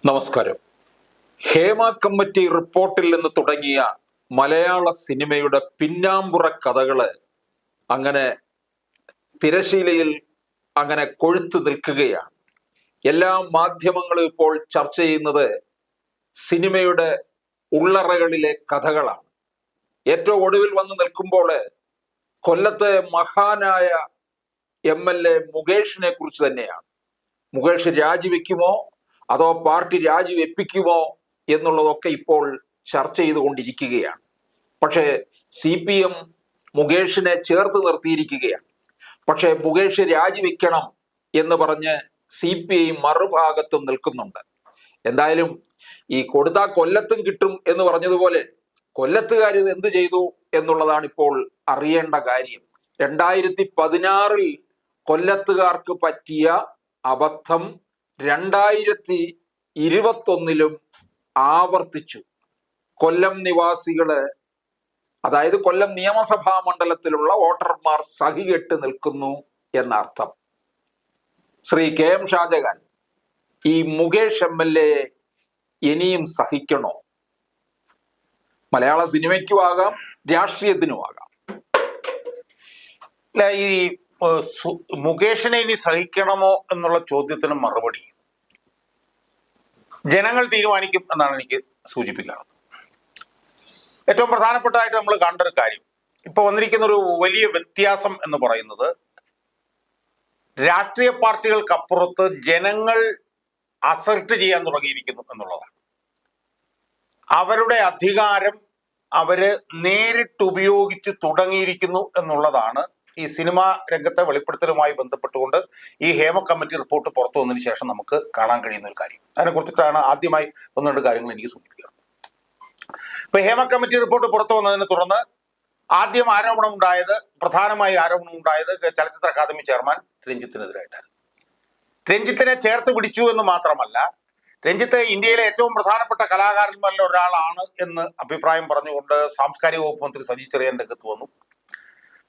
നമസ്കാരം. ഹേമ കമ്മിറ്റി റിപ്പോർട്ടിൽ നിന്ന് തുടങ്ങിയ മലയാള സിനിമയുടെ പിന്നാമ്പുറ കഥകള് അങ്ങനെ തിരശീലയിൽ അങ്ങനെ കൊഴുത്തു നിൽക്കുകയാണ്. എല്ലാ മാധ്യമങ്ങളും ഇപ്പോൾ ചർച്ച ചെയ്യുന്നത് സിനിമയുടെ ഉള്ളറകളിലെ കഥകളാണ്. ഏറ്റവും ഒടുവിൽ വന്ന് നിൽക്കുമ്പോൾ കൊല്ലത്തെ മഹാനായ MLA മുകേഷിനെ കുറിച്ച് തന്നെയാണ്. മുകേഷ് രാജിവെക്കുമോ അതോ പാർട്ടി രാജിവെപ്പിക്കുമോ എന്നുള്ളതൊക്കെ ഇപ്പോൾ ചർച്ച ചെയ്തുകൊണ്ടിരിക്കുകയാണ്. പക്ഷേ CPM മുകേഷിനെ ചേർത്ത് നിർത്തിയിരിക്കുകയാണ്. പക്ഷേ മുകേഷ് രാജിവെക്കണം എന്ന് പറഞ്ഞ് CPI മറുഭാഗത്തും നിൽക്കുന്നുണ്ട്. എന്തായാലും ഈ കൊടുത്താൽ കൊല്ലത്തും കിട്ടും എന്ന് പറഞ്ഞതുപോലെ കൊല്ലത്തുകാർ ഇത് എന്ത് ചെയ്തു എന്നുള്ളതാണ് ഇപ്പോൾ അറിയേണ്ട കാര്യം. 2016 കൊല്ലത്തുകാർക്ക് പറ്റിയ അബദ്ധം 2021 ആവർത്തിച്ചു. കൊല്ലം നിവാസികള്, അതായത് കൊല്ലം നിയമസഭാ മണ്ഡലത്തിലുള്ള വോട്ടർമാർ സഹികെട്ട് നിൽക്കുന്നു എന്നർത്ഥം. ശ്രീ KM ഷാജഹാൻ, ഈ മുകേഷ് MLA ഇനിയും സഹിക്കണോ? മലയാള സിനിമയ്ക്കും ആകാം, രാഷ്ട്രീയത്തിനും ആകാം. അല്ല, ഈ മുകേഷിനെ ഇനി സഹിക്കണമോ എന്നുള്ള ചോദ്യത്തിന് മറുപടി ജനങ്ങൾ തീരുമാനിക്കും എന്നാണ് എനിക്ക് സൂചിപ്പിക്കാറുള്ളത്. ഏറ്റവും പ്രധാനപ്പെട്ടതായിട്ട് നമ്മൾ കണ്ട ഒരു കാര്യം, ഇപ്പൊ വന്നിരിക്കുന്ന ഒരു വലിയ വ്യത്യാസം എന്ന് പറയുന്നത് രാഷ്ട്രീയ പാർട്ടികൾക്കപ്പുറത്ത് ജനങ്ങൾ അസർട്ട് ചെയ്യാൻ തുടങ്ങിയിരിക്കുന്നു എന്നുള്ളതാണ്. അവരുടെ അധികാരം അവര് നേരിട്ട് ഉപയോഗിച്ച് തുടങ്ങിയിരിക്കുന്നു എന്നുള്ളതാണ് ഈ സിനിമാ രംഗത്തെ വെളിപ്പെടുത്തലുമായി ബന്ധപ്പെട്ടുകൊണ്ട് ഈ ഹേമ കമ്മിറ്റി റിപ്പോർട്ട് പുറത്തു വന്നതിന് ശേഷം നമുക്ക് കാണാൻ കഴിയുന്ന ഒരു കാര്യം. അതിനെക്കുറിച്ചിട്ടാണ് ആദ്യമായി ഒന്ന് രണ്ട് കാര്യങ്ങൾ എനിക്ക് സൂചിപ്പിക്കുന്നത്. ഇപ്പൊ ഹേമ കമ്മിറ്റി റിപ്പോർട്ട് പുറത്തു വന്നതിനെ തുടർന്ന് ആദ്യം പ്രധാനമായി ആരോപണം ഉണ്ടായത് ചലച്ചിത്ര അക്കാദമി ചെയർമാൻ രഞ്ജിത്തിനെതിരായിട്ടായിരുന്നു. രഞ്ജിത്തിനെ ചേർത്ത് പിടിച്ചു എന്ന് മാത്രമല്ല, രഞ്ജിത്ത് ഇന്ത്യയിലെ ഏറ്റവും പ്രധാനപ്പെട്ട കലാകാരന്മാരിൽ ഒരാളാണ് എന്ന് അഭിപ്രായം പറഞ്ഞുകൊണ്ട് സാംസ്കാരിക വകുപ്പ് മന്ത്രി സജി ചെറിയാൻ രംഗത്ത് വന്നു.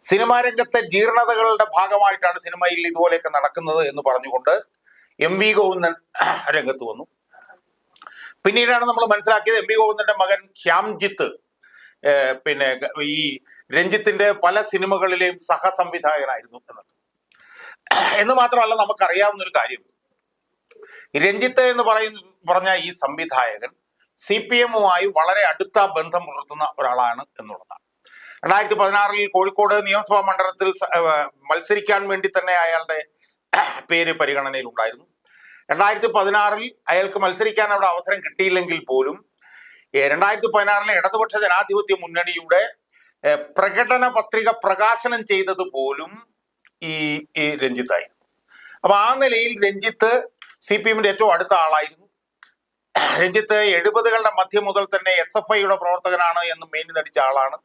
സിനിമാ രംഗത്തെ ജീർണതകളുടെ ഭാഗമായിട്ടാണ് സിനിമയിൽ ഇതുപോലെയൊക്കെ നടക്കുന്നത് എന്ന് പറഞ്ഞുകൊണ്ട് MV ഗോവിന്ദൻ രംഗത്ത് വന്നു. പിന്നീടാണ് നമ്മൾ മനസ്സിലാക്കിയത് MV ഗോവിന്ദന്റെ മകൻ ശ്യാംജിത്ത് ഈ രഞ്ജിത്തിന്റെ പല സിനിമകളിലെയും സഹസംവിധായകനായിരുന്നു എന്ന് മാത്രമല്ല, നമുക്കറിയാവുന്ന ഒരു കാര്യം, രഞ്ജിത്ത് എന്ന് പറഞ്ഞ ഈ സംവിധായകൻ CPM-വുമായി വളരെ അടുത്ത ബന്ധം പുലർത്തുന്ന ഒരാളാണ് എന്നുള്ളതാണ്. 2016 കോഴിക്കോട് നിയമസഭാ മണ്ഡലത്തിൽ മത്സരിക്കാൻ വേണ്ടി തന്നെ അയാളുടെ പേര് പരിഗണനയിൽ ഉണ്ടായിരുന്നു. 2016 അയാൾക്ക് മത്സരിക്കാൻ അവിടെ അവസരം കിട്ടിയില്ലെങ്കിൽ പോലും 2016 ഇടതുപക്ഷ ജനാധിപത്യ മുന്നണിയുടെ പ്രകടന പത്രിക പ്രകാശനം ചെയ്തത് പോലും ഈ രഞ്ജിത്തായിരുന്നു. അപ്പൊ ആ നിലയിൽ രഞ്ജിത്ത് CPM-ന്റെ ഏറ്റവും അടുത്ത ആളായിരുന്നു. രഞ്ജിത്ത് 70കളുടെ മധ്യം മുതൽ തന്നെ SFIയുടെ പ്രവർത്തകനാണ് എന്ന് മേനി നടിച്ച ആളാണ്.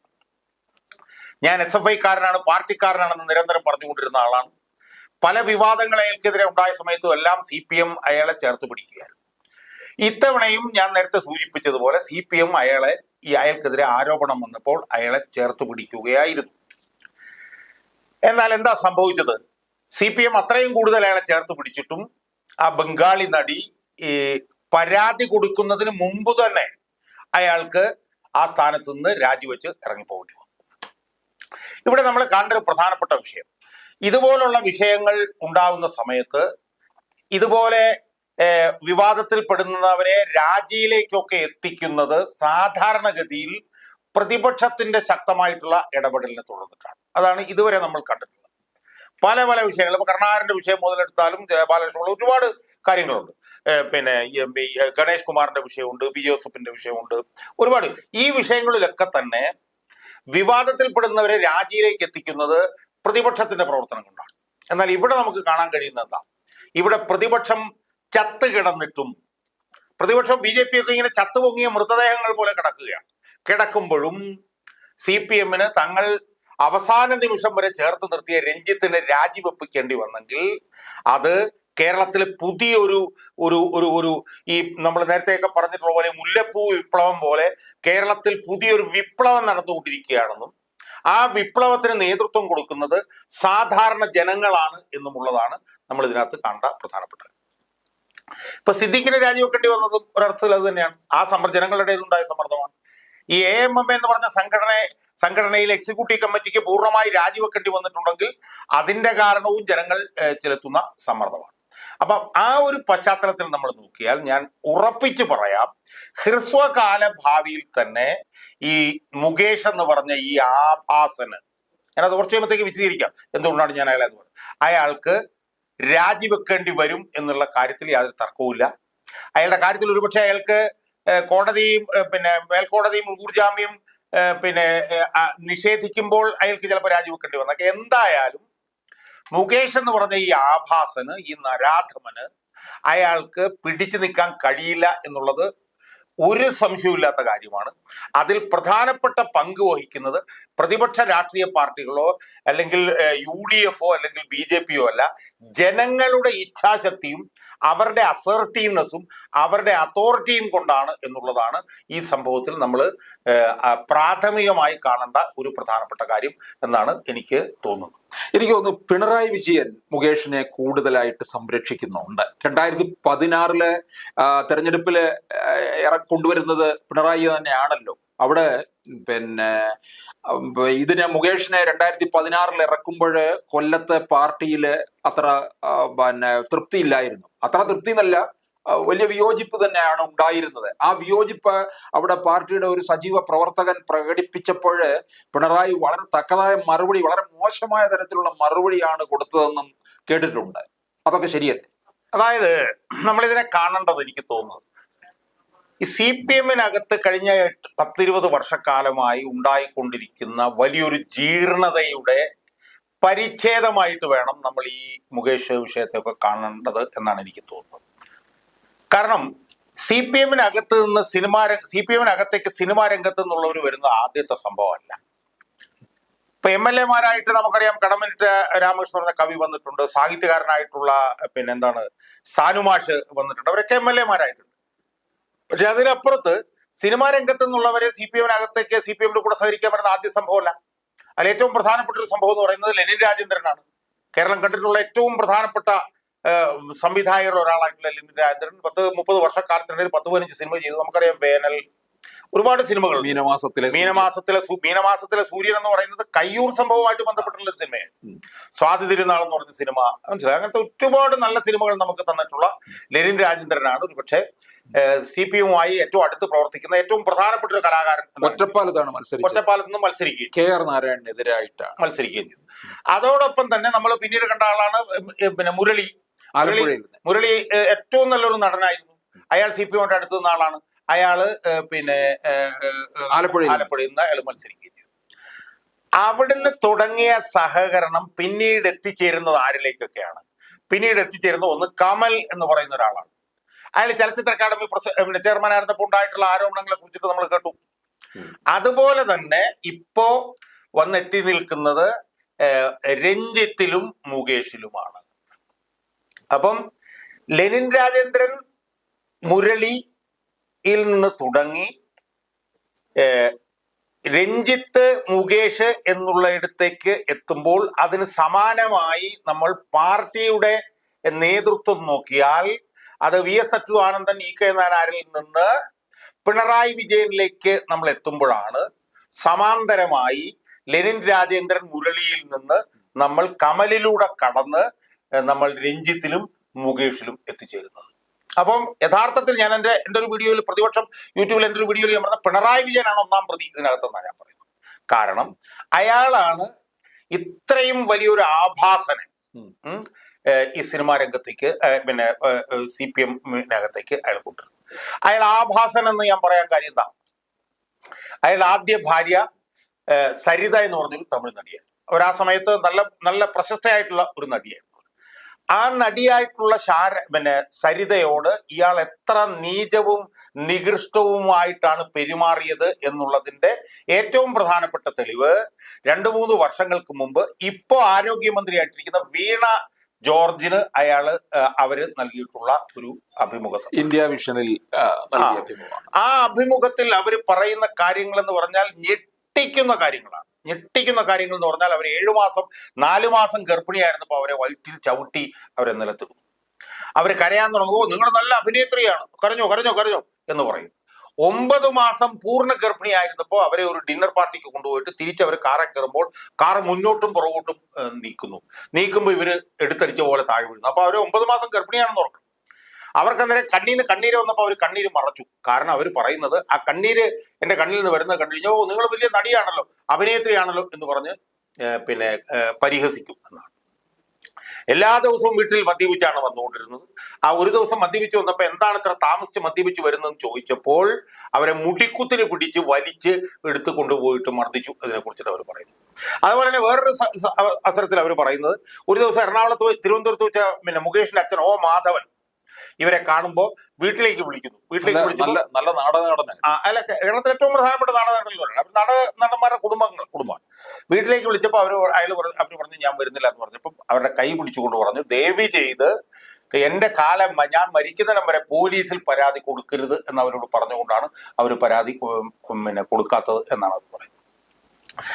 ഞാൻ SFIക്കാരനാണ്, പാർട്ടിക്കാരനാണെന്ന് നിരന്തരം പറഞ്ഞുകൊണ്ടിരുന്ന ആളാണ്. പല വിവാദങ്ങൾ അയാൾക്കെതിരെ ഉണ്ടായ സമയത്തും എല്ലാം CPM അയാളെ ചേർത്ത് പിടിക്കുകയായിരുന്നു. ഇത്തവണയും ഞാൻ നേരത്തെ സൂചിപ്പിച്ചതുപോലെ CPM അയാൾക്കെതിരെ ആരോപണം വന്നപ്പോൾ അയാളെ ചേർത്ത് പിടിക്കുകയായിരുന്നു. എന്നാൽ എന്താ സംഭവിച്ചത്? CPM അത്രയും കൂടുതൽ അയാളെ ചേർത്ത് പിടിച്ചിട്ടും ആ ബംഗാളി നടി പരാതി കൊടുക്കുന്നതിന് മുമ്പ് തന്നെ അയാൾക്ക് ആ സ്ഥാനത്ത് നിന്ന് രാജിവെച്ച് ഇറങ്ങിപ്പോകേണ്ടി വന്നു. ഇവിടെ നമ്മൾ കണ്ട ഒരു പ്രധാനപ്പെട്ട വിഷയം, ഇതുപോലുള്ള വിഷയങ്ങൾ ഉണ്ടാവുന്ന സമയത്ത് ഇതുപോലെ വിവാദത്തിൽപ്പെടുന്നവരെ രാജിയിലേക്കൊക്കെ എത്തിക്കുന്നത് സാധാരണഗതിയിൽ പ്രതിപക്ഷത്തിന്റെ ശക്തമായിട്ടുള്ള ഇടപെടലിനെ തുടർന്നിട്ടാണ്. അതാണ് ഇതുവരെ നമ്മൾ കണ്ടിട്ടുള്ളത്. പല പല വിഷയങ്ങൾ, ഇപ്പൊ കരുണാകരന്റെ വിഷയം മുതലെടുത്താലും ബാലകൃഷ്ണനുള്ള ഒരുപാട് കാര്യങ്ങളുണ്ട്. ഗണേഷ് കുമാറിന്റെ വിഷയമുണ്ട്, പി ജോസഫിന്റെ വിഷയമുണ്ട്, ഒരുപാട്. ഈ വിഷയങ്ങളിലൊക്കെ തന്നെ വിവാദത്തിൽപ്പെടുന്നവരെ രാജിയിലേക്ക് എത്തിക്കുന്നത് പ്രതിപക്ഷത്തിന്റെ പ്രവർത്തനം കൊണ്ടാണ്. എന്നാൽ ഇവിടെ നമുക്ക് കാണാൻ കഴിയുന്നത് എന്താ? ഇവിടെ പ്രതിപക്ഷം ചത്ത് കിടന്നിട്ടും, പ്രതിപക്ഷം BJP ഒക്കെ ഇങ്ങനെ ചത്തുപൊങ്ങിയ മൃതദേഹങ്ങൾ പോലെ കിടക്കുമ്പോഴും CPM-ന് തങ്ങൾ അവസാന നിമിഷം വരെ ചേർത്ത് നിർത്തിയ രഞ്ജിത്തിനെ രാജിവെപ്പിക്കേണ്ടി വന്നെങ്കിൽ അത് കേരളത്തിലെ പുതിയൊരു ഈ നമ്മൾ നേരത്തെയൊക്കെ പറഞ്ഞിട്ടുള്ള പോലെ മുല്ലപ്പൂ വിപ്ലവം പോലെ കേരളത്തിൽ പുതിയൊരു വിപ്ലവം നടന്നുകൊണ്ടിരിക്കുകയാണെന്നും ആ വിപ്ലവത്തിന് നേതൃത്വം കൊടുക്കുന്നത് സാധാരണ ജനങ്ങളാണ് എന്നുമുള്ളതാണ് നമ്മൾ ഇതിനകത്ത് കണ്ട പ്രധാനപ്പെട്ടത്. ഇപ്പൊ സിദ്ദീഖിനെ രാജിവെക്കേണ്ടി വന്നതും ഒരർത്ഥത്തിൽ അത് തന്നെയാണ്. ആ ജനങ്ങളുടെ ഉണ്ടായ സമ്മർദ്ദമാണ്. ഈ AMM എന്ന് പറഞ്ഞ സംഘടനയിൽ എക്സിക്യൂട്ടീവ് കമ്മിറ്റിക്ക് പൂർണ്ണമായി രാജിവെക്കേണ്ടി വന്നിട്ടുണ്ടെങ്കിൽ അതിന്റെ കാരണവും ജനങ്ങൾ ചെലുത്തുന്ന സമ്മർദ്ദമാണ്. അപ്പം ആ ഒരു പശ്ചാത്തലത്തിൽ നമ്മൾ നോക്കിയാൽ ഞാൻ ഉറപ്പിച്ചു പറയാം, ഹ്രസ്വകാല ഭാവിയിൽ തന്നെ ഈ മുകേഷ് എന്ന് പറഞ്ഞ ഈ ആഭാസന്, ഞാനത് കുറച്ച് കഴിയുമ്പോഴത്തേക്ക് വിശദീകരിക്കാം എന്തുകൊണ്ടാണ് ഞാൻ അയാളെ അയാൾക്ക് രാജിവെക്കേണ്ടി വരും എന്നുള്ള കാര്യത്തിൽ യാതൊരു തർക്കവുമില്ല. അയാളുടെ കാര്യത്തിൽ ഒരുപക്ഷെ അയാൾക്ക് കോടതിയും മേൽക്കോടതിയും മുൻകൂർജാമ്യം നിഷേധിക്കുമ്പോൾ അയാൾക്ക് ചിലപ്പോൾ രാജിവെക്കേണ്ടി വന്നേക്കാം. എന്തായാലും മുകേഷ് എന്ന് പറഞ്ഞ ഈ ആഭാസന്, ഈ നരാധമന് അയാൾക്ക് പിടിച്ചു നിൽക്കാൻ കഴിയില്ല എന്നുള്ളത് ഒരു സംശയമില്ലാത്ത കാര്യമാണ്. അതിൽ പ്രധാനപ്പെട്ട പങ്ക് വഹിക്കുന്നത് പ്രതിപക്ഷ രാഷ്ട്രീയ പാർട്ടികളോ അല്ലെങ്കിൽ UDF അല്ലെങ്കിൽ BJP അല്ല, ജനങ്ങളുടെ ഇച്ഛാശക്തിയും അവരുടെ അസർട്ടീവ്നെസ്സും അവരുടെ അതോറിറ്റിയും കൊണ്ടാണ് എന്നുള്ളതാണ് ഈ സംഭവത്തിൽ നമ്മൾ പ്രാഥമികമായി കാണേണ്ട ഒരു പ്രധാനപ്പെട്ട കാര്യം എന്നാണ് എനിക്ക് തോന്നുന്നത്. എനിക്ക് തോന്നുന്നു പിണറായി വിജയൻ മുകേഷിനെ കൂടുതലായിട്ട് സംരക്ഷിക്കുന്നുണ്ട്. 2016 തെരഞ്ഞെടുപ്പില് കൊണ്ടുവരുന്നത് പിണറായി തന്നെയാണല്ലോ. അവിടെ ഇതിനെ മുകേഷിനെ 2016 ഇറക്കുമ്പോൾ കൊല്ലത്തെ പാർട്ടിയില് അത്ര തൃപ്തിയില്ലായിരുന്നു. അത്ര തൃപ്തി എന്നല്ല, വലിയ വിയോജിപ്പ് തന്നെയാണ് ഉണ്ടായിരുന്നത്. ആ വിയോജിപ്പ് അവിടെ പാർട്ടിയുടെ ഒരു സജീവ പ്രവർത്തകൻ പ്രകടിപ്പിച്ചപ്പോൾ പിണറായി വളരെ തക്കതായ മറുപടി, വളരെ മോശമായ തരത്തിലുള്ള മറുപടിയാണ് കൊടുത്തതെന്നും കേട്ടിട്ടുണ്ട്. അതൊക്കെ ശരിയല്ലേ? അതായത് നമ്മളിതിനെ കാണേണ്ടത്, എനിക്ക് തോന്നുന്നത്, ഈ CPM-നകത്ത് കഴിഞ്ഞ 10-20 വർഷക്കാലമായി ഉണ്ടായിക്കൊണ്ടിരിക്കുന്ന വലിയൊരു ജീർണതയുടെ പരിച്ഛേദമായിട്ട് വേണം നമ്മൾ ഈ മുകേഷ് വിഷയത്തെയൊക്കെ കാണേണ്ടത് എന്നാണ് എനിക്ക് തോന്നുന്നത്. കാരണം CPM-നകത്ത് നിന്ന് CPM-നകത്തേക്ക് സിനിമാ രംഗത്ത് നിന്നുള്ളവർ വരുന്ന ആദ്യത്തെ സംഭവമല്ല. ഇപ്പൊ MLA-മാരായിട്ട് നമുക്കറിയാം, കടമനിട്ട രാമകൃഷ്ണൻ പറഞ്ഞ കവി വന്നിട്ടുണ്ട്, സാഹിത്യകാരനായിട്ടുള്ള സാനുമാഷ് വന്നിട്ടുണ്ട്, അവരൊക്കെ MLA-മാരായിട്ടുണ്ട്. പക്ഷെ അതിനപ്പുറത്ത് സിനിമാ രംഗത്ത് നിന്നുള്ളവരെ CPM-നകത്തേക്ക് CPM-ന്റെ കൂടെ സഹകരിക്കാൻ പറ്റുന്ന ആദ്യ സംഭവമല്ല. അതിൽ ഏറ്റവും പ്രധാനപ്പെട്ട ഒരു സംഭവം എന്ന് പറയുന്നത് ലെനിൻ രാജേന്ദ്രനാണ്. കേരളം കണ്ടിട്ടുള്ള ഏറ്റവും പ്രധാനപ്പെട്ട സംവിധായകരിൽ ഒരാളായിട്ടുള്ള ലെനിൻ രാജേന്ദ്രൻ 10-30 വർഷക്കാലത്തിനിടയിൽ 10-15 സിനിമ ചെയ്തു. നമുക്കറിയാം വേനൽ, ഒരുപാട് സിനിമകൾ. മീനമാസത്തിലെ സൂര്യൻ എന്ന് പറയുന്നത് കയ്യൂർ സംഭവമായിട്ട് ബന്ധപ്പെട്ടുള്ള ഒരു സിനിമയാണ്. സ്വാതി തിരുനാൾ എന്ന് പറഞ്ഞ സിനിമ, മനസ്സിലായി. അങ്ങനത്തെ ഒരുപാട് നല്ല സിനിമകൾ നമുക്ക് തന്നിട്ടുള്ള ലെനിൻ രാജേന്ദ്രനാണ് ഒരുപക്ഷെ CPM-മായി ഏറ്റവും അടുത്ത് പ്രവർത്തിക്കുന്ന ഏറ്റവും പ്രധാനപ്പെട്ട ഒരു കലാകാരൻ. ഒറ്റപ്പാലത്ത് നിന്ന് മത്സരിക്കുകയും KR നാരായണനെതിരായിട്ടാണ് മത്സരിക്കുകയും ചെയ്തു. അതോടൊപ്പം തന്നെ നമ്മൾ പിന്നീട് കണ്ട ആളാണ് മുരളി. ഏറ്റവും നല്ലൊരു നടനായിരുന്നു. അയാൾ CPM-ന്റെ അടുത്ത് നിന്ന ആളാണ്. അയാള് ആലപ്പുഴയിൽ നിന്ന് അയാൾ മത്സരിക്കുകയും ചെയ്തു. അവിടുന്ന് തുടങ്ങിയ സഹകരണം പിന്നീട് എത്തിച്ചേരുന്നത് ആരിലേക്കൊക്കെയാണ്? പിന്നീട് എത്തിച്ചേരുന്നത് ഒന്ന് കമൽ എന്ന് പറയുന്ന ഒരാളാണ്. അയാൾ ചലച്ചിത്ര അക്കാദമി ചെയർമാൻ ആയിരുന്നപ്പോൾ ഉണ്ടായിട്ടുള്ള ആരോപണങ്ങളെ കുറിച്ചിട്ട് നമ്മൾ കേട്ടു. അതുപോലെ തന്നെ ഇപ്പോ വന്നെത്തി നിൽക്കുന്നത് രഞ്ജിത്തിലും മുകേഷിലുമാണ്. അപ്പം ലെനിൻ രാജേന്ദ്രൻ മുരളിയിൽ നിന്ന് തുടങ്ങി രഞ്ജിത്ത് മുകേഷ് എന്നുള്ളയിടത്തേക്ക് എത്തുമ്പോൾ അതിന് സമാനമായി നമ്മൾ പാർട്ടിയുടെ നേതൃത്വം നോക്കിയാൽ അത് VS അച്യുതാനന്ദൻ, EK നായനാരിൽ നിന്ന് പിണറായി വിജയനിലേക്ക് നമ്മൾ എത്തുമ്പോഴാണ് സമാന്തരമായി ലെനിൻ രാജേന്ദ്രൻ മുരളിയിൽ നിന്ന് നമ്മൾ കമലിലൂടെ കടന്ന് നമ്മൾ രഞ്ജിത്തിലും മുകേഷിലും എത്തിച്ചേരുന്നത്. അപ്പം യഥാർത്ഥത്തിൽ ഞാൻ എൻ്റെ ഒരു വീഡിയോയിൽ, പ്രതിപക്ഷം യൂട്യൂബിൽ എൻ്റെ ഒരു വീഡിയോയിൽ ഞാൻ പറഞ്ഞ പിണറായി വിജയനാണ് ഒന്നാം പ്രതി ഇതിനകത്തെന്നാണ് ഞാൻ പറയുന്നത്. കാരണം അയാളാണ് ഇത്രയും വലിയൊരു ആഭാസനെ ഈ സിനിമാ രംഗത്തേക്ക് CPM-നകത്തേക്ക് അയാൾ കൊണ്ടുവരുന്നത്. അയാൾ ആഭാസൻ എന്ന് ഞാൻ പറയാൻ കാര്യം എന്താ? അയാൾ ആദ്യ ഭാര്യ സരിത എന്ന് പറഞ്ഞൊരു തമിഴ് നടിയായിരുന്നു. അവർ ആ സമയത്ത് നല്ല പ്രശസ്തയായിട്ടുള്ള ഒരു നടിയായിരുന്നു. ആ നടിയായിട്ടുള്ള സരിതയോട് ഇയാൾ എത്ര നീചവും നികൃഷ്ടവുമായിട്ടാണ് പെരുമാറിയത് എന്നുള്ളതിന്റെ ഏറ്റവും പ്രധാനപ്പെട്ട തെളിവ് 2-3 വർഷങ്ങൾക്ക് മുമ്പ് ഇപ്പോ ആരോഗ്യമന്ത്രിയായിട്ടിരിക്കുന്ന വീണ ജോർജിന് അവര് നൽകിയിട്ടുള്ള ഒരു അഭിമുഖം, ഇന്ത്യ വിഷനിൽ. ആ അഭിമുഖത്തിൽ അവര് പറയുന്ന കാര്യങ്ങൾ എന്ന് പറഞ്ഞാൽ ഞെട്ടിക്കുന്ന കാര്യങ്ങളാണ്. ഞെട്ടിക്കുന്ന കാര്യങ്ങൾ എന്ന് പറഞ്ഞാൽ അവർ 4 മാസം ഗർഭിണിയായിരുന്നപ്പോൾ അവരെ വയറ്റിൽ ചവിട്ടി അവരെ നിലത്തിടുന്നു. അവർ കരയാൻ തുടങ്ങുമോ, നിങ്ങൾ നല്ല അഭിനേത്രിയാണ്, കരഞ്ഞോ കരഞ്ഞോ കരഞ്ഞോ എന്ന് പറയും. 9 മാസം പൂർണ്ണ ഗർഭിണിയായിരുന്നപ്പോൾ അവരെ ഒരു ഡിന്നർ പാർട്ടിക്ക് കൊണ്ടുപോയിട്ട് തിരിച്ചവർ കാറെ കയറുമ്പോൾ കാർ മുന്നോട്ടും പുറകോട്ടും നീക്കുമ്പോൾ ഇവര് എടുത്തടിച്ച പോലെ താഴെ വീഴുന്നു. അപ്പൊ അവര് 9 മാസം ഗർഭിണിയാണെന്ന് ഓർക്കണം. അവർക്ക് അന്നേരം കണ്ണീന്ന് കണ്ണീര് വന്നപ്പോൾ അവർ കണ്ണീര് മറച്ചു. കാരണം അവർ പറയുന്നത് ആ കണ്ണീര് എന്റെ കണ്ണിൽ നിന്ന് വരുന്നത് കണ്ടു കഴിഞ്ഞാൽ, ഓ നിങ്ങൾ വലിയ നടിയാണല്ലോ, അഭിനേത്രിയാണല്ലോ എന്ന് പറഞ്ഞ് പരിഹസിക്കും എന്നാണ്. എല്ലാ ദിവസവും വീട്ടിൽ മദ്യപിച്ചാണ് വന്നുകൊണ്ടിരുന്നത്. ആ ഒരു ദിവസം മദ്യപിച്ച് വന്നപ്പോൾ എന്താണ് ഇത്ര താമസിച്ച് മദ്യപിച്ച് വരുന്നതെന്ന് ചോദിച്ചപ്പോൾ അവരെ മുടിക്കുത്തിന് പിടിച്ച് വലിച്ച് എടുത്ത് കൊണ്ടുപോയിട്ട് മർദ്ദിച്ചു. അതിനെക്കുറിച്ചിട്ട് അവർ പറയുന്നു. അതുപോലെ തന്നെ വേറൊരു അവസരത്തിൽ അവർ പറയുന്നത്, ഒരു ദിവസം തിരുവനന്തപുരത്ത് വെച്ച മുകേഷിന്റെ അച്ഛൻ O മാധവൻ ഇവരെ കാണുമ്പോൾ വീട്ടിലേക്ക് വിളിക്കുന്നു. വീട്ടിലേക്ക് വിളിച്ചപ്പോൾ നല്ല നാടകനടന, അല്ല, കേരളത്തിലെ ഏറ്റവും പ്രധാനപ്പെട്ട നടന്മാരുടെ കുടുംബമാണ്. വീട്ടിലേക്ക് വിളിച്ചപ്പോൾ അവർ പറഞ്ഞു ഞാൻ വരുന്നില്ല എന്ന് പറഞ്ഞപ്പോൾ അവരുടെ കൈ പിടിച്ചുകൊണ്ട് പറഞ്ഞു, ദയവ് ചെയ്ത് എന്റെ കാലം ഞാൻ മരിക്കുന്നിടം വരെ പോലീസിൽ പരാതി കൊടുക്കരുത് എന്ന് അവരോട് പറഞ്ഞുകൊണ്ടാണ് അവർ പരാതി കൊടുക്കാത്തത് എന്നാണ് അവർ പറയുന്നത്.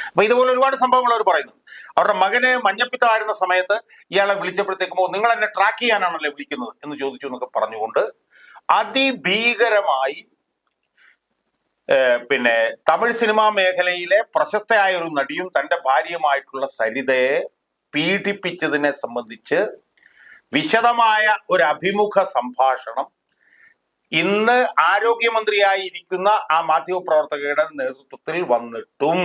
അപ്പൊ ഇതുപോലെ ഒരുപാട് സംഭവങ്ങൾ അവർ പറയുന്നുണ്ട്. അവരുടെ മകന് മഞ്ഞപ്പിത്തമായിരുന്ന സമയത്ത് ഇയാളെ വിളിച്ചപ്പോഴത്തേക്കുമ്പോ നിങ്ങൾ എന്നെ ട്രാക്ക് ചെയ്യാനാണല്ലേ വിളിക്കുന്നത് എന്ന് ചോദിച്ചു എന്നൊക്കെ പറഞ്ഞുകൊണ്ട് അതിഭീകരമായി തമിഴ് സിനിമാ മേഖലയിലെ പ്രശസ്തയായ ഒരു നടിയും തന്റെ ഭാര്യയുമായിട്ടുള്ള സരിതയെ പീഡിപ്പിച്ചതിനെ സംബന്ധിച്ച് വിശദമായ ഒരു അഭിമുഖ സംഭാഷണം ഇന്ന് ആരോഗ്യമന്ത്രിയായിരിക്കുന്ന ആ മാധ്യമപ്രവർത്തകയുടെ നേതൃത്വത്തിൽ വന്നിട്ടും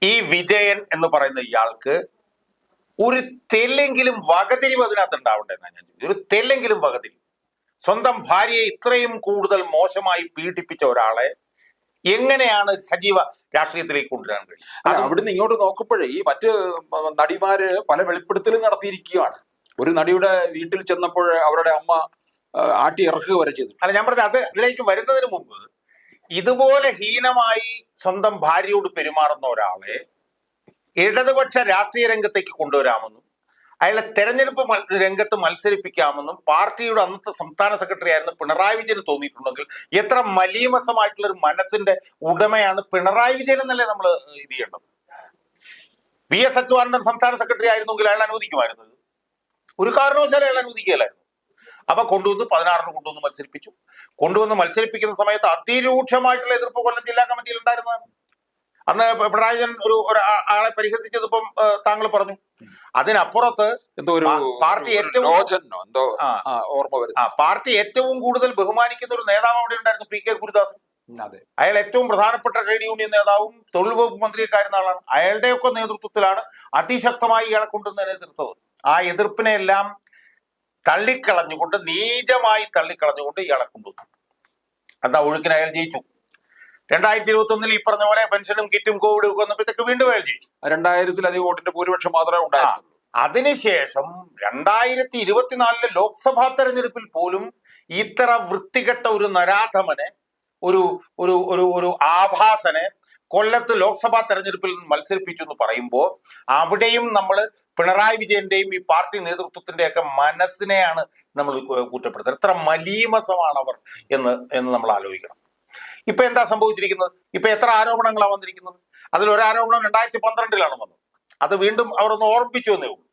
ഈ വിജയൻ എന്ന് പറയുന്ന ഇയാൾക്ക് ഒരു തെല്ലെങ്കിലും വകതിരിവ് അതിനകത്ത് ഉണ്ടാവണ്ടെന്നാണ് ഞാൻ ചോദിച്ചത്. ഒരു തെല്ലെങ്കിലും വകതിരിവ്. സ്വന്തം ഭാര്യയെ ഇത്രയും കൂടുതൽ മോശമായി പീഡിപ്പിച്ച ഒരാളെ എങ്ങനെയാണ് സജീവ രാഷ്ട്രീയത്തിലേക്ക് കൊണ്ടുവരാൻ കഴിയും? അവിടുന്ന് ഇങ്ങോട്ട് നോക്കുമ്പോഴേ ഈ മറ്റ് നടിമാര് പല വെളിപ്പെടുത്തലും നടത്തിയിരിക്കുകയാണ്. ഒരു നടിയുടെ വീട്ടിൽ ചെന്നപ്പോൾ അവരുടെ അമ്മ ആട്ടി ഇറക്കുക വരെ ചെയ്തു. അല്ല, ഞാൻ പറഞ്ഞത് അതിലേക്ക് വരുന്നതിന് മുമ്പ് ഇതുപോലെ ഹീനമായി സ്വന്തം ഭാര്യയോട് പെരുമാറുന്ന ഒരാളെ ഇടതുപക്ഷ രാഷ്ട്രീയ രംഗത്തേക്ക് കൊണ്ടുവരാമെന്നും അയാളെ തെരഞ്ഞെടുപ്പ് രംഗത്ത് മത്സരിപ്പിക്കാമെന്നും പാർട്ടിയുടെ അന്നത്തെ സംസ്ഥാന സെക്രട്ടറി ആയിരുന്ന പിണറായി വിജയന് തോന്നിയിട്ടുണ്ടെങ്കിൽ എത്ര മലീമസമായിട്ടുള്ള ഒരു മനസ്സിന്റെ ഉടമയാണ് പിണറായി വിജയൻ എന്നല്ലേ നമ്മൾ ഇത് ചെയ്യേണ്ടത്? VS അച്യുതാനന്ദൻ സംസ്ഥാന സെക്രട്ടറി ആയിരുന്നെങ്കിൽ അയാൾ അനുവദിക്കുമായിരുന്നത്? ഒരു കാരണവശാലും അയാൾ അനുവദിക്കുകയല്ലായിരുന്നു. അപ്പൊ കൊണ്ടുവന്ന് 16 കൊണ്ടുവന്ന് മത്സരിപ്പിച്ചു. കൊണ്ടുവന്ന് മത്സരിപ്പിക്കുന്ന സമയത്ത് അതിരൂക്ഷമായിട്ടുള്ള എതിർപ്പ് കൊല്ലം ജില്ലാ കമ്മിറ്റിയിൽ ഉണ്ടായിരുന്നതാണ്. അന്ന് പിണറായി വിജയൻ ആളെ പരിഹസിച്ചത് ഇപ്പം താങ്കൾ പറഞ്ഞു. അതിനപ്പുറത്ത് പാർട്ടി ഏറ്റവും കൂടുതൽ ബഹുമാനിക്കുന്ന ഒരു നേതാവ് അവിടെ ഉണ്ടായിരുന്നു, PK ഗുരുദാസൻ. അയാൾ ഏറ്റവും പ്രധാനപ്പെട്ട ട്രേഡ് യൂണിയൻ നേതാവും തൊഴിൽ വകുപ്പ് മന്ത്രിയൊക്കെ ആയിരുന്ന ആളാണ്. അയാളുടെയൊക്കെ നേതൃത്വത്തിലാണ് അതിശക്തമായി ഇയാളെ കൊണ്ടുവന്ന് എതിർത്തത്. ആ എതിർപ്പിനെ എല്ലാം തള്ളിക്കളഞ്ഞുകൊണ്ട്, നീചമായി തള്ളിക്കളഞ്ഞുകൊണ്ട് ഇയാളെ കൊണ്ടുവന്നു. എന്താ ഒഴുക്കിന് അയാൾ ജയിച്ചു. 2021 ഈ പറഞ്ഞ പോലെ പെൻഷനും കിറ്റും കോവിഡും ഒക്കെ വന്നപ്പോഴത്തേക്ക് വീണ്ടും അയാൾ ജയിച്ചു. 2000-ലധികം വോട്ടിന്റെ ഭൂരിപക്ഷം മാത്രമേ ഉണ്ടായിരുന്നുള്ളൂ. അതിനുശേഷം 2024 ലോക്സഭാ തെരഞ്ഞെടുപ്പിൽ പോലും ഇത്ര വൃത്തികെട്ട ഒരു നരാധമനെ, ഒരു ഒരു ഒരു ഒരു ആഭാസനെ കൊല്ലത്ത് ലോക്സഭാ തെരഞ്ഞെടുപ്പിൽ മത്സരിപ്പിച്ചു എന്ന് പറയുമ്പോൾ അവിടെയും നമ്മൾ പിണറായി വിജയന്റെയും ഈ പാർട്ടി നേതൃത്വത്തിന്റെയൊക്കെ മനസ്സിനെയാണ് നമ്മൾ കുറ്റപ്പെടുത്തുന്നത്. എത്ര മലീമസമാണ് അവർ എന്ന് നമ്മൾ ആലോചിക്കണം. ഇപ്പൊ എന്താ സംഭവിച്ചിരിക്കുന്നത്? ഇപ്പൊ എത്ര ആരോപണങ്ങളാണ് വന്നിരിക്കുന്നത്? അതിലൊരാരോപണം 2012-ലാണ് വന്നത്. അത് വീണ്ടും അവർ ഒന്ന് ഓർമ്മിപ്പിച്ചു എന്നേ ഉള്ളൂ.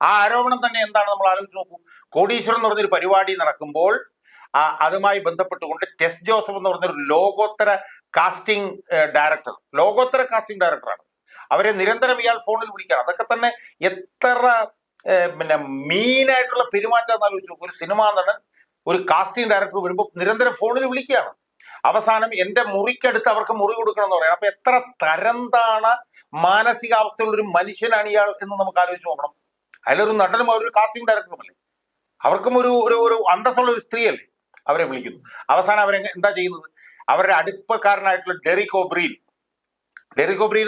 ആ ആരോപണം തന്നെ എന്താണ് നമ്മൾ ആലോചിച്ച് നോക്കൂ. കോടീശ്വരൻ എന്ന് പറഞ്ഞൊരു പരിപാടി നടക്കുമ്പോൾ അതുമായി ബന്ധപ്പെട്ടുകൊണ്ട് ടെസ് ജോസഫ് എന്ന് പറഞ്ഞൊരു ലോകോത്തര കാസ്റ്റിംഗ് ഡയറക്ടറാണ്. അവരെ നിരന്തരം ഇയാൾ ഫോണിൽ വിളിക്കുകയാണ്. അതൊക്കെ തന്നെ എത്ര മീനായിട്ടുള്ള പെരുമാറ്റം ആലോചിച്ചു നോക്കും. ഒരു സിനിമാ നടൻ, ഒരു കാസ്റ്റിംഗ് ഡയറക്ടർ വരുമ്പോൾ നിരന്തരം ഫോണിൽ വിളിക്കുകയാണ്. അവസാനം എന്റെ മുറിക്കടുത്ത് അവർക്ക് മുറി കൊടുക്കണം എന്ന് പറയാം. അപ്പൊ എത്ര തരംതാണ മാനസികാവസ്ഥയുള്ള ഒരു മനുഷ്യനാണ് ഇയാൾ എന്ന് നമുക്ക് ആലോചിച്ച് നോക്കണം. അതിലൊരു നടനും അവരൊരു കാസ്റ്റിംഗ് ഡയറക്ടറും അല്ലേ, അവർക്കും ഒരു അന്തസ്സുള്ള ഒരു സ്ത്രീയല്ലേ അവരെ വിളിക്കുന്നു. അവസാനം അവരെ എന്താ ചെയ്യുന്നത്? അവരുടെ അടുപ്പക്കാരനായിട്ടുള്ള ഡെറിക് ഒബ്രീൻ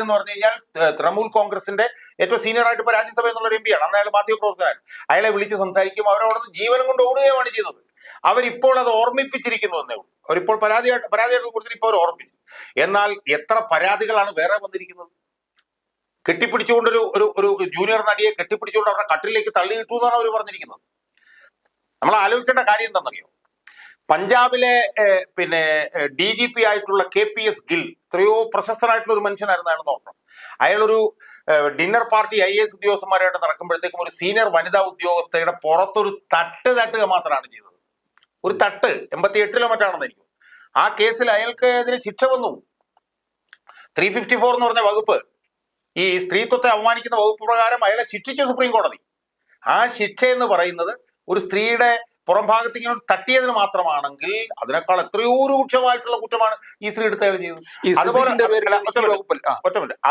എന്ന് പറഞ്ഞു കഴിഞ്ഞാൽ തൃണമൂൽ കോൺഗ്രസിന്റെ ഏറ്റവും സീനിയർ ആയിട്ട് ഇപ്പൊ രാജ്യസഭ എന്നുള്ള MP ആണ്. അന്ന് അയാൾ മാധ്യമപ്രവർത്തകനാണ്. അയാളെ വിളിച്ച് സംസാരിക്കും. അവരവിടെ നിന്ന് ജീവനം കൊണ്ട് ഓടുകയുമാണ് ചെയ്തത്. അവരിപ്പോൾ അത് ഓർമ്മിപ്പിച്ചിരിക്കുന്നു എന്നേ ഉള്ളൂ. അവരിപ്പോൾ പരാതിയായിട്ട് കൊടുത്തിട്ട് ഇപ്പോൾ അവർ ഓർമ്മിപ്പിച്ചു. എന്നാൽ എത്ര പരാതികളാണ് വേറെ വന്നിരിക്കുന്നത്? കെട്ടിപ്പിടിച്ചുകൊണ്ട് ഒരു ജൂനിയർ നടിയെ കെട്ടിപ്പിടിച്ചുകൊണ്ട് അവരുടെ കട്ടിലേക്ക് തള്ളിയിട്ടു എന്നാണ് അവർ പറഞ്ഞിരിക്കുന്നത്. നമ്മൾ ആലോചിക്കേണ്ട കാര്യം എന്താണെന്നറിയോ? പഞ്ചാബിലെ DGP ആയിട്ടുള്ള KPS ഗിൽ എത്രയോ പ്രശസ്തനായിട്ടുള്ള ഒരു മനുഷ്യനായിരുന്നു. അയാൾ നോക്കണം. അയാളൊരു ഡിന്നർ പാർട്ടി IAS ഉദ്യോഗസ്ഥന്മാരായിട്ട് നടക്കുമ്പോഴത്തേക്കും ഒരു സീനിയർ വനിതാ ഉദ്യോഗസ്ഥയുടെ പുറത്തൊരു തട്ടുക മാത്രമാണ് ചെയ്തത്. ഒരു തട്ട് 88-ലോ മറ്റാണെന്നായിരിക്കും. ആ കേസിൽ അയാൾക്ക് എതിരെ ശിക്ഷ വന്നു. 354 എന്ന് പറഞ്ഞ വകുപ്പ്, ഈ സ്ത്രീത്വത്തെ അവമാനിക്കുന്ന വകുപ്പ് പ്രകാരം അയാളെ ശിക്ഷിച്ചു സുപ്രീം കോടതി. ആ ശിക്ഷ എന്ന് പറയുന്നത് ഒരു സ്ത്രീയുടെ പുറം ഭാഗത്ത് ഇങ്ങനെ തട്ടിയതിന് മാത്രമാണെങ്കിൽ അതിനേക്കാൾ എത്രയോ രൂക്ഷമായിട്ടുള്ള കുറ്റമാണ് ഈ സ്ത്രീ എടുത്ത് അയാൾ ചെയ്തത്.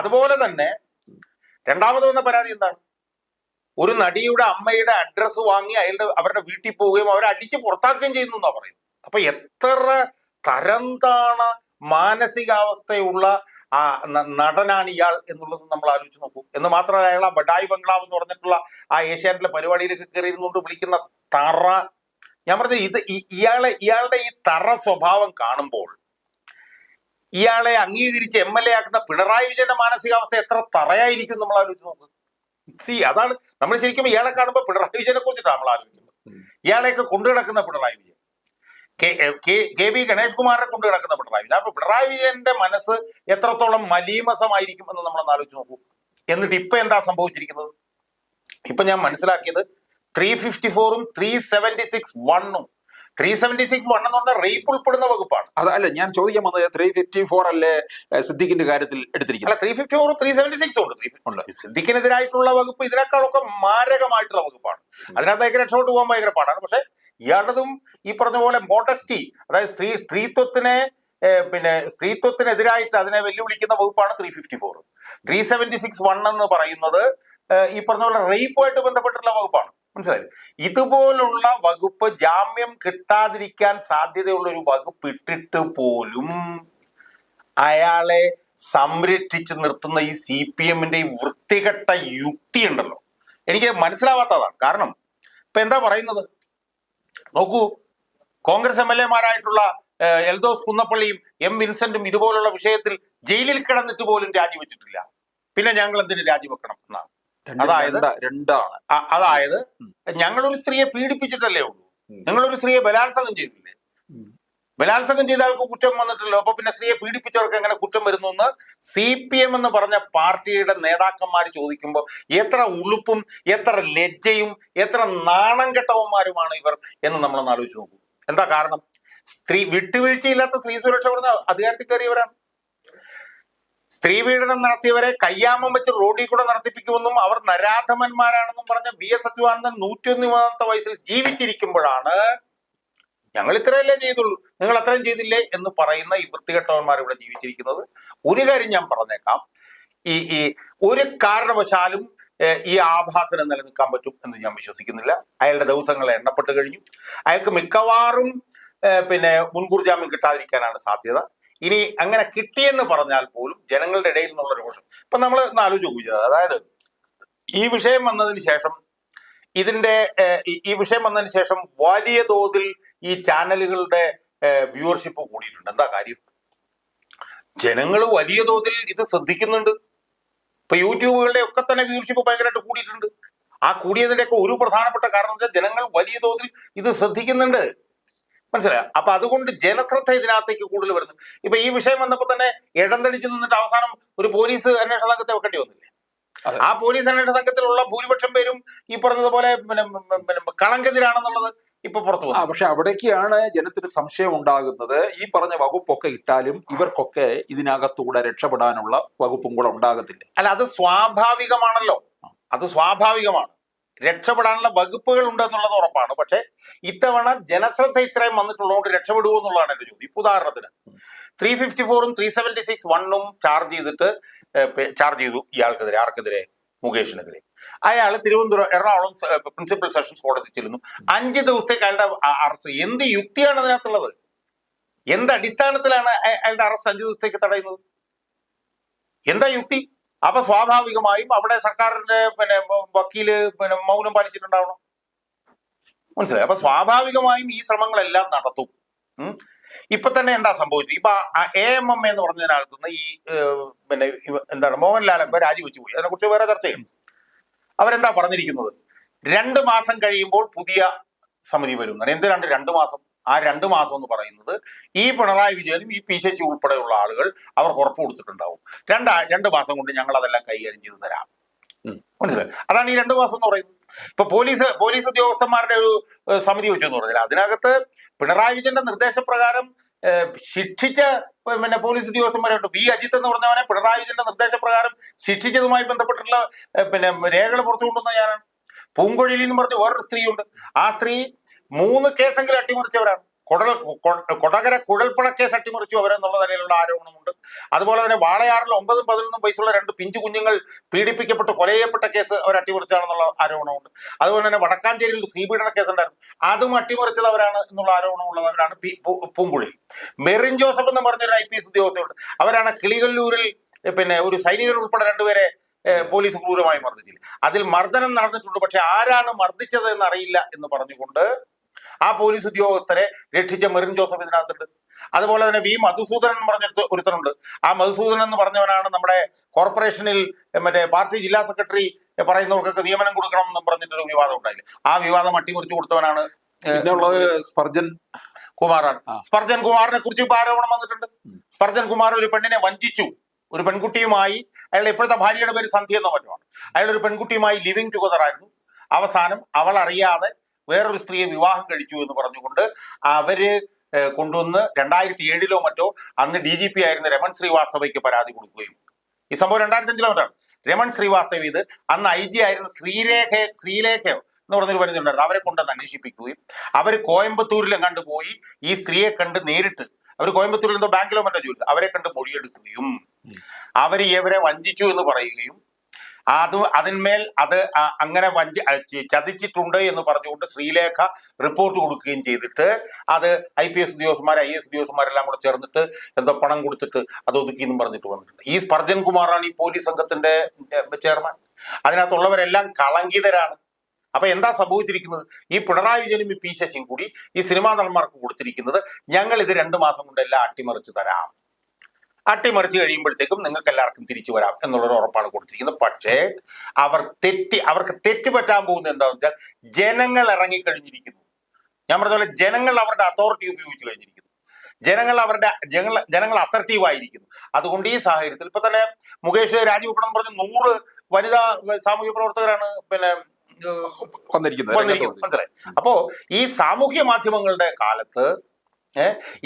അതുപോലെ തന്നെ രണ്ടാമത് വന്ന പരാതി എന്താണ്? ഒരു നടിയുടെ അമ്മയുടെ അഡ്രസ്സ് വാങ്ങി അവരുടെ വീട്ടിൽ പോവുകയും അവരെ അടിച്ച് പുറത്താക്കുകയും ചെയ്യുന്നു എന്നാ പറയുന്നത്. അപ്പൊ എത്ര തരംതാണ മാനസികാവസ്ഥയുള്ള നടനാണ് ഇയാൾ എന്നുള്ളത് നമ്മൾ ആലോചിച്ച് നോക്കൂ. എന്ന് മാത്രമല്ല, അയാൾ ആ ബഡായി ബംഗ്ലാവ് എന്ന് പറഞ്ഞിട്ടുള്ള ആ ഏഷ്യാനെറ്റിലെ പരിപാടിയിലൊക്കെ കയറിയിരുന്നുകൊണ്ട് വിളിക്കുന്ന തറ, ഞാൻ പറഞ്ഞത് ഇത് ഇയാളുടെ ഈ തറ സ്വഭാവം കാണുമ്പോൾ ഇയാളെ അംഗീകരിച്ച് MLA ആക്കുന്ന പിണറായി വിജയന്റെ മാനസികാവസ്ഥ എത്ര തറയായിരിക്കും നമ്മൾ ആലോചിച്ച് നോക്കുക. അതാണ് നമ്മൾ ശരിക്കും ഇയാളെ കാണുമ്പോൾ പിണറായി വിജയനെ കുറിച്ചിട്ടാണ് നമ്മൾ ആലോചിക്കുന്നത്. ഇയാളെയൊക്കെ കൊണ്ടുകിടക്കുന്ന പിണറായി വിജയൻ, KB ഗണേഷ് കുമാറിനെ കൊണ്ട് കിടക്കുന്ന പിണറായി വിജയൻ. അപ്പൊ പിണറായി വിജയന്റെ മനസ്സ് എത്രത്തോളം മലീമസമായിരിക്കും എന്ന് നമ്മളൊന്ന് ആലോചിച്ച് നോക്കൂ. എന്നിട്ട് ഇപ്പൊ എന്താ സംഭവിച്ചിരിക്കുന്നത്? ഇപ്പൊ ഞാൻ മനസ്സിലാക്കിയത് 354-ഉം 376(1)ഉം 376(1) എന്ന് പറഞ്ഞാൽ റേപ്പ് ഉൾപ്പെടുന്ന വകുപ്പാണ്. അതല്ല ഞാൻ ചോദിക്കാൻ വന്നത്, 354 അല്ലേ സിദ്ദിഖിന്റെ കാര്യത്തിൽ എടുത്തിരിക്കുന്നത്? അല്ല, 354-ഉം 376 ഉണ്ട്. സിദ്ദിഖിനെതിരായിട്ടുള്ള വകുപ്പ് ഇതിനേക്കാളൊക്കെ മാരകമായിട്ടുള്ള വകുപ്പാണ്. അതിനകത്തേക്ക് രക്ഷപ്പെട്ടു പോകാൻ ഭയങ്കര പാടാണ്. പക്ഷെ ഇയാളുടേതും ഈ പറഞ്ഞ പോലെ മോഡസ്റ്റി, അതായത് സ്ത്രീത്വത്തിനെതിരായിട്ട് അതിനെ വെല്ലുവിളിക്കുന്ന വകുപ്പാണ് 354. 376(1) എന്ന് പറയുന്നത് ഈ പറഞ്ഞ പോലെ റേപ്പുമായിട്ട് ബന്ധപ്പെട്ടിട്ടുള്ള വകുപ്പാണ്. മനസ്സിലായി? ഇതുപോലുള്ള വകുപ്പ് ജാമ്യം കിട്ടാതിരിക്കാൻ സാധ്യതയുള്ള ഒരു വകുപ്പ് ഇട്ടിട്ട് പോലും അയാളെ സംരക്ഷിച്ചു നിർത്തുന്ന ഈ CPM-ന്റെ ഈ വൃത്തികെട്ട യുക്തി ഉണ്ടല്ലോ, എനിക്ക് മനസ്സിലാവാത്തതാണ്. കാരണം ഇപ്പൊ എന്താ പറയുന്നത് നോക്കൂ, കോൺഗ്രസ് MLA-മാരായിട്ടുള്ള എൽദോസ് കുന്നപ്പള്ളിയും M വിൻസെന്റും ഇതുപോലുള്ള വിഷയത്തിൽ ജയിലിൽ കിടന്നിട്ട് പോലും രാജിവെച്ചിട്ടില്ല. പിന്നെ ഞങ്ങൾ എന്തിനു രാജിവെക്കണം എന്നാണ്. അതായത് ഞങ്ങളൊരു സ്ത്രീയെ പീഡിപ്പിച്ചിട്ടല്ലേ ഉള്ളൂ, നിങ്ങളൊരു സ്ത്രീയെ ബലാത്സംഗം ചെയ്തില്ലേ? ബലാത്സംഗം ചെയ്ത ആൾക്ക് കുറ്റം വന്നിട്ടല്ലോ. അപ്പൊ പിന്നെ സ്ത്രീയെ പീഡിപ്പിച്ചവർക്ക് എങ്ങനെ കുറ്റം വരുന്നു എന്ന് CPM എന്ന് പറഞ്ഞ പാർട്ടിയുടെ നേതാക്കന്മാർ ചോദിക്കുമ്പോൾ എത്ര ഉളുപ്പും എത്ര ലജ്ജയും എത്ര നാണം കെട്ടവന്മാരുമാണ് ഇവർ എന്ന് നമ്മളൊന്ന് ആലോചിച്ച് നോക്കൂ. എന്താ കാരണം? വിട്ടുവീഴ്ചയില്ലാത്ത സ്ത്രീ സുരക്ഷ പറഞ്ഞ അധികാരത്തിൽ കയറിയവരാണ്. സ്ത്രീ പീഡനം നടത്തിയവരെ കയ്യാമം വെച്ച് റോഡിൽ കൂടെ നടത്തിപ്പിക്കുമെന്നും അവർ നരാധമന്മാരാണെന്നും പറഞ്ഞ VS അച്യുതാനന്ദൻ 101-ാമത്തെ വയസ്സിൽ ജീവിച്ചിരിക്കുമ്പോഴാണ് ഞങ്ങൾ ഇത്രയല്ലേ ചെയ്തുള്ളൂ, നിങ്ങൾ അത്രയും ചെയ്തില്ലേ എന്ന് പറയുന്ന ഈ വൃത്തികെട്ടവന്മാർ ഇവിടെ ജീവിച്ചിരിക്കുന്നത്. ഒരു കാര്യം ഞാൻ പറഞ്ഞേക്കാം, ഈ ഒരു കാരണവശാലും ഈ ആഭാസനം നിലനിൽക്കാൻ പറ്റും എന്ന് ഞാൻ വിശ്വസിക്കുന്നില്ല. അയാളുടെ ദിവസങ്ങൾ എണ്ണപ്പെട്ട് കഴിഞ്ഞു. അയാൾക്ക് മിക്കവാറും മുൻകൂർ ജാമ്യം കിട്ടാതിരിക്കാനാണ് സാധ്യത. ഇനി അങ്ങനെ കിട്ടിയെന്ന് പറഞ്ഞാൽ പോലും ജനങ്ങളുടെ ഇടയിൽ നിന്നുള്ള രോഷം ഇപ്പൊ നമ്മൾ ആലോചിച്ച് നോക്കിച്ചത്, അതായത് ഈ വിഷയം വന്നതിന് ശേഷം വലിയ തോതിൽ ഈ ചാനലുകളുടെ വ്യൂവർഷിപ്പ് കൂടിയിട്ടുണ്ട്. എന്താ കാര്യം? ജനങ്ങൾ വലിയ തോതിൽ ഇത് ശ്രദ്ധിക്കുന്നുണ്ട്. ഇപ്പൊ യൂട്യൂബുകളുടെ ഒക്കെ തന്നെ വ്യൂവർഷിപ്പ് ഭയങ്കരമായിട്ട് കൂടിയിട്ടുണ്ട്. ആ കൂടിയതിന്റെ ഒക്കെ ഒരു പ്രധാനപ്പെട്ട കാരണം വെച്ചാൽ ജനങ്ങൾ വലിയ തോതിൽ ഇത് ശ്രദ്ധിക്കുന്നുണ്ട്. മനസ്സിലായോ? അപ്പൊ അതുകൊണ്ട് ജനശ്രദ്ധ ഇതിനകത്തേക്ക് കൂടുതൽ വരുന്നു. ഇപ്പൊ ഈ വിഷയം വന്നപ്പോ തന്നെ ഇടംതടിച്ച് നിന്നിട്ട് അവസാനം ഒരു പോലീസ് അന്വേഷണ സംഘത്തെ വെക്കേണ്ടി വന്നില്ലേ? ആ പോലീസ് അന്വേഷണ സംഘത്തിലുള്ള ഭൂരിപക്ഷം പേരും ഈ പറഞ്ഞതുപോലെ കളങ്കെതിരാണെന്നുള്ളത് ഇപ്പൊ പുറത്തു വന്നു. പക്ഷെ അവിടേക്കാണ് ജനത്തിന് സംശയം ഉണ്ടാകുന്നത്. ഈ പറഞ്ഞ വകുപ്പൊക്കെ ഇട്ടാലും ഇവർക്കൊക്കെ ഇതിനകത്തൂടെ രക്ഷപ്പെടാനുള്ള വകുപ്പും കൂടെ ഉണ്ടാകത്തില്ല. അല്ല, അത് സ്വാഭാവികമാണല്ലോ, അത് സ്വാഭാവികമാണ്. രക്ഷപ്പെടാനുള്ള വകുപ്പുകൾ ഉണ്ട് എന്നുള്ളത് ഉറപ്പാണ്. പക്ഷെ ഇത്തവണ ജനശ്രദ്ധ ഇത്രയും വന്നിട്ടുള്ളതുകൊണ്ട് രക്ഷപ്പെടുവോ എന്നുള്ളതാണ് എന്റെ ചോദ്യം. ഇപ്പൊ ഉദാഹരണത്തിന് 354-ഉം 376(1)ഉം ചാർജ് ചെയ്തു ഇയാൾക്കെതിരെ. ആർക്കെതിരെ? മുകേഷിനെതിരെ. അയാൾ എറണാകുളം പ്രിൻസിപ്പൽ സെഷൻസ് കോടതി ചെല്ലുന്നു. 5 ദിവസത്തേക്ക് അയാളുടെ അറസ്റ്റ്. എന്ത് യുക്തിയാണ് അതിനകത്തുള്ളത്? എന്ത് അടിസ്ഥാനത്തിലാണ് അയാളുടെ അറസ്റ്റ് 5 ദിവസത്തേക്ക് തടയുന്നത്? എന്താ യുക്തി? അപ്പൊ സ്വാഭാവികമായും അവിടെ സർക്കാരിന്റെ വക്കീല് മൗനം പാലിച്ചിട്ടുണ്ടാവണം. മനസ്സിലായി? അപ്പൊ സ്വാഭാവികമായും ഈ ശ്രമങ്ങളെല്ലാം നടത്തും. ഇപ്പൊ തന്നെ എന്താ സംഭവിച്ചത്? ഇപ്പൊ AMM എന്ന് പറഞ്ഞതിനകത്തുനിന്ന് ഈ മോഹൻലാലൊക്കെ രാജിവെച്ചു പോയി. അതിനെക്കുറിച്ച് വേറെ ചർച്ച ചെയ്യും. അവരെന്താ പറഞ്ഞിരിക്കുന്നത്? 2 മാസം കഴിയുമ്പോൾ പുതിയ സമിതി വരും. എന്തിനാണ് 2 മാസം? ആ 2 മാസം എന്ന് പറയുന്നത് ഈ പിണറായി വിജയനും ഈ പി ശശി ഉൾപ്പെടെയുള്ള ആളുകൾ അവർക്ക് ഉറപ്പ് കൊടുത്തിട്ടുണ്ടാവും. 2 മാസം കൊണ്ട് ഞങ്ങൾ അതെല്ലാം കൈകാര്യം ചെയ്ത് തരാം. മനസ്സിലായി? അതാണ് ഈ 2 മാസം എന്ന് പറയുന്നത്. ഇപ്പൊ പോലീസ് ഉദ്യോഗസ്ഥന്മാരുടെ ഒരു സമിതി വെച്ചെന്ന് പറഞ്ഞാൽ അതിനകത്ത് പിണറായി വിജയന്റെ നിർദ്ദേശപ്രകാരം ശിക്ഷിച്ച പോലീസ് ഉദ്യോഗസ്ഥന്മാരുണ്ട്. വി അജിത്ത് എന്ന് പറഞ്ഞവനെ പിണറായി വിജയന്റെ നിർദ്ദേശപ്രകാരം ശിക്ഷിച്ചതുമായി ബന്ധപ്പെട്ടിട്ടുള്ള രേഖകൾ പുറത്തു കൊണ്ടുവന്ന ഞാനാണ്. പൂങ്കൊഴിയിൽ എന്ന് പറഞ്ഞ വേറൊരു സ്ത്രീയുണ്ട്. ആ സ്ത്രീ 3 കേസെങ്കിലും അട്ടിമറിച്ചവരാണ്. കൊടകര കുഴൽപ്പണ കേസ് അട്ടിമറിച്ചു അവരെന്നുള്ള നിലയിലുള്ള ആരോപണമുണ്ട്. അതുപോലെ തന്നെ വാളയാറിൽ 9, 11 വയസ്സുള്ള 2 പിഞ്ചു കുഞ്ഞുങ്ങൾ പീഡിപ്പിക്കപ്പെട്ട് കൊല ചെയ്യപ്പെട്ട കേസ് അവർ അട്ടിമറിച്ചാണെന്നുള്ള ആരോപണമുണ്ട്. അതുപോലെ തന്നെ വടക്കാഞ്ചേരിയിൽ ശ്രീപീഡന കേസ് ഉണ്ടായിരുന്നു, അതും അട്ടിമറിച്ചത് അവരാണ് എന്നുള്ള ആരോപണമുള്ളവരാണ് പൂങ്കുഴി. മെറിൻ ജോസഫ് എന്ന് പറഞ്ഞൊരു IPS ഉദ്യോഗസ്ഥരുണ്ട്. അവരാണ് കിളികല്ലൂരിൽ ഒരു സൈനികർ ഉൾപ്പെടെ 2 പേരെ പോലീസ് ക്രൂരമായി മർദ്ദിച്ചില്ല. അതിൽ മർദ്ദനം നടന്നിട്ടുണ്ട്, പക്ഷെ ആരാണ് മർദ്ദിച്ചത് എന്നറിയില്ല എന്ന് പറഞ്ഞുകൊണ്ട് ആ പോലീസ് ഉദ്യോഗസ്ഥരെ രക്ഷിച്ച മെറിൻ ജോസഫ് ഇതിനകത്തുണ്ട്. അതുപോലെ തന്നെ വി മധുസൂദനൻ എന്ന് പറഞ്ഞ ഒരുത്തനുണ്ട്. ആ മധുസൂദനൻ എന്ന് പറഞ്ഞവനാണ് നമ്മുടെ കോർപ്പറേഷനിൽ പാർട്ടി ജില്ലാ സെക്രട്ടറി പറയുന്നവർക്കൊക്കെ നിയമനം കൊടുക്കണം എന്ന് പറഞ്ഞിട്ടൊരു വിവാദം ഉണ്ടായില്ല. ആ വിവാദം അട്ടിമറിച്ചു കൊടുത്തവനാണ് സ്പർജൻ കുമാറാണ്. സ്പർജൻ കുമാറിനെ കുറിച്ച് ഇപ്പൊ ആരോപണം വന്നിട്ടുണ്ട്. സ്പർജൻ കുമാർ ഒരു പെണ്ണിനെ വഞ്ചിച്ചു. ഒരു പെൺകുട്ടിയുമായി, അയാളുടെ ഇപ്പോഴത്തെ ഭാര്യയുടെ പേര് സന്ധ്യ എന്നോ മറ്റുമാണ്, അയാൾ ഒരു പെൺകുട്ടിയുമായി ലിവിങ് ടുഗദർ ആയിരുന്നു. അവസാനം അവൾ അറിയാതെ വേറൊരു സ്ത്രീയെ വിവാഹം കഴിച്ചു എന്ന് പറഞ്ഞുകൊണ്ട് അവര് കൊണ്ടുവന്ന് 2007 മറ്റോ അന്ന് DGP ആയിരുന്ന രമൺ ശ്രീവാസ്തവയ്ക്ക് പരാതി കൊടുക്കുകയും, ഈ സംഭവം 2005 മറ്റാണ്. രമൺ ശ്രീവാസ്തവ ഇത് അന്ന് IG ആയിരുന്ന ശ്രീലേഖയോ എന്ന് പറഞ്ഞൊരു വരുന്നുണ്ടായിരുന്നു. അവരെ കൊണ്ടുവന്ന് അന്വേഷിപ്പിക്കുകയും അവർ കോയമ്പത്തൂരിലും കണ്ടുപോയി ഈ സ്ത്രീയെ കണ്ട് നേരിട്ട്, അവർ കോയമ്പത്തൂരിൽ എന്തോ ബാങ്കിലോ മറ്റോ ജോലി, അവരെ കണ്ട് മൊഴിയെടുക്കുകയും അവർ ഇവരെ വഞ്ചിച്ചു എന്ന് പറയുകയും അതിന്മേൽ അത് അങ്ങനെ ചതിച്ചിട്ടുണ്ട് എന്ന് പറഞ്ഞുകൊണ്ട് ശ്രീലേഖ റിപ്പോർട്ട് കൊടുക്കുകയും ചെയ്തിട്ട് അത് IPS ഉദ്യോഗസ്ഥന്മാർ IAS ഉദ്യോഗസ്ഥന്മാരെല്ലാം കൂടെ ചേർന്നിട്ട് എന്തോ പണം കൊടുത്തിട്ട് അത് ഒതുക്കി എന്നും പറഞ്ഞിട്ട് വന്നിട്ടുണ്ട്. ഈ സ്പർജൻ കുമാറാണ് ഈ പോലീസ് സംഘത്തിന്റെ ചെയർമാൻ. അതിനകത്തുള്ളവരെല്ലാം കളങ്കിതരാണ്. അപ്പൊ എന്താ സംഭവിച്ചിരിക്കുന്നത്? ഈ പിണറായി വിജയനും ഈ പി ശശിയും കൂടി ഈ സിനിമാ നടന്മാർക്ക് കൊടുത്തിരിക്കുന്നത്, ഞങ്ങൾ ഇത് 2 മാസം കൊണ്ട് എല്ലാം അട്ടിമറിച്ച് തരാം, അട്ടിമറിച്ച് കഴിയുമ്പോഴത്തേക്കും നിങ്ങൾക്ക് എല്ലാവർക്കും തിരിച്ചു വരാം എന്നുള്ളൊരു ഉറപ്പാണ് കൊടുത്തിരിക്കുന്നത്. പക്ഷേ അവർക്ക് തെറ്റ് പറ്റാൻ പോകുന്നത് എന്താണെന്ന് വെച്ചാൽ ജനങ്ങൾ ഇറങ്ങിക്കഴിഞ്ഞിരിക്കുന്നു. ഞാൻ പറഞ്ഞ പോലെ ജനങ്ങൾ അവരുടെ അതോറിറ്റി ഉപയോഗിച്ച് കഴിഞ്ഞിരിക്കുന്നു. ജനങ്ങൾ അസർട്ടീവ് ആയിരിക്കുന്നു. അതുകൊണ്ട് ഈ സാഹചര്യത്തിൽ ഇപ്പൊ തന്നെ മുകേഷ് രാജിവെക്കണം പറഞ്ഞ് 100 വനിതാ സാമൂഹ്യ പ്രവർത്തകരാണ് വന്നിരിക്കുന്നത്. മനസ്സിലായി? അപ്പോ ഈ സാമൂഹ്യ മാധ്യമങ്ങളുടെ കാലത്ത്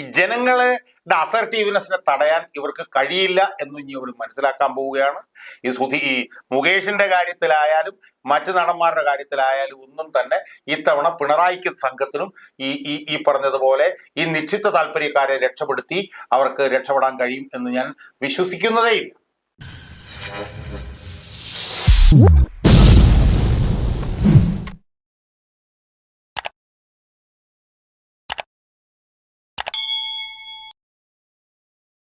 ഈ ജനങ്ങളുടെ അസർട്ടീവ്നെസ്സിനെ തടയാൻ ഇവർക്ക് കഴിയില്ല എന്ന് ഇനി ഇവർ മനസ്സിലാക്കാൻ പോവുകയാണ്. ഈ മുകേഷിന്റെ കാര്യത്തിലായാലും മറ്റു നടന്മാരുടെ കാര്യത്തിലായാലും ഒന്നും തന്നെ ഇത്തവണ പിണറായിക്ക് സംഘത്തിനും ഈ പറഞ്ഞതുപോലെ ഈ നിശ്ചിത താല്പര്യക്കാരെ രക്ഷപ്പെടുത്തി അവർക്ക് രക്ഷപ്പെടാൻ കഴിയും എന്ന് ഞാൻ വിശ്വസിക്കുന്നതേയില്ല.